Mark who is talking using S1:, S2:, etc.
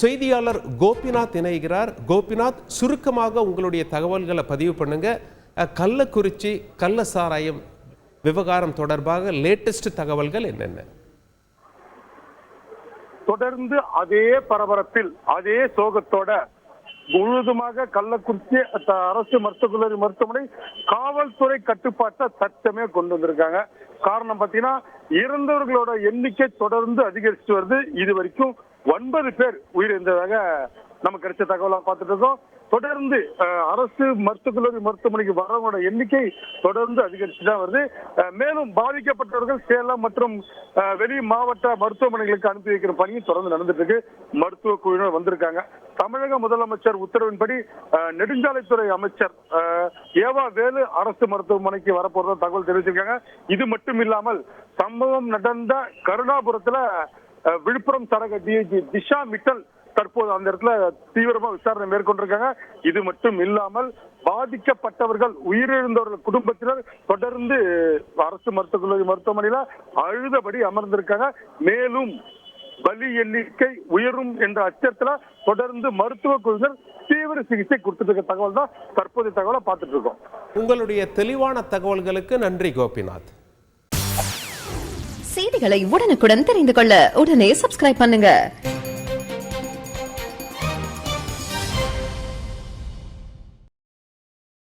S1: செய்தியாளர் கோபிநாத் இணைகிறார். கோபிநாத், சுருக்கமாக உங்களுடைய தகவல்களை பதிவு பண்ணுங்க. கள்ளக்குறிச்சி கள்ள சாராயம் விவகாரம் தொடர்பாக லேட்டஸ்ட் தகவல்கள் என்னென்ன?
S2: தொடர்ந்து அதே பரபரப்பில் அதே சோகத்தோட முழுவதுமாக கள்ளக்குறிச்சி அரசு மருத்துவக் கல்லூரி மருத்துவமனை காவல்துறை கட்டுப்பாட்டை சட்டமே கொண்டு வந்திருக்காங்க. காரணம் பாத்தீங்கன்னா, இறந்தவர்களோட எண்ணிக்கை தொடர்ந்து அதிகரிச்சு வருது. இது வரைக்கும் 9 பேர் உயிரிழந்ததாக நமக்கு கிடைச்ச தகவலா பார்த்துட்டு இருக்கோம். தொடர்ந்து அரசு மருத்துவக் கல்லூரி மருத்துவமனைக்கு வரவங்களோட எண்ணிக்கை தொடர்ந்து அதிகரிச்சுதான் வருது. மேலும் பாதிக்கப்பட்டவர்கள் சேலம் மற்றும் வெளி மாவட்ட மருத்துவமனைகளுக்கு அனுப்பி வைக்கிற பணியும் தொடர்ந்து நடந்துட்டு இருக்கு. மருத்துவ குழுவினர் வந்திருக்காங்க. தமிழக முதலமைச்சர் உத்தரவின்படி நெடுஞ்சாலைத்துறை அமைச்சர் ஏவா வேலு அரசு மருத்துவமனைக்கு வரப்போறதா தகவல் தெரிவிச்சிருக்காங்க. இது மட்டும் இல்லாமல் சம்பவம் நடந்த கருணாபுரத்துல விழுப்புரம் சரக டிஐஜி திஷா மிட்டல் தற்போது அந்த இடத்துல தீவிரமா விசாரணை மேற்கொண்டிருக்காங்க. இது மட்டும் இல்லாமல் பாதிக்கப்பட்டவர்கள் உயிரிழந்தவர்கள் குடும்பத்தினர் தொடர்ந்து அரசு மருத்துவக் கல்லூரி மருத்துவமனையில அழுதபடி அமர்ந்திருக்காங்க. மேலும் பலி எண்ணிக்கை உயரும் என்ற அச்சத்துல தொடர்ந்து மருத்துவ குழுவினர் தீவிர சிகிச்சை கொடுத்துட்டு இருக்க தகவல் தான் தற்போதைய தகவலை பார்த்துட்டு இருக்கோம்.
S1: உங்களுடைய தெளிவான தகவல்களுக்கு நன்றி கோபிநாத்.
S3: செய்திகளை உடனுக்குடன் தெரிந்து கொள்ள உடனே சப்ஸ்கிரைப் பண்ணுங்க.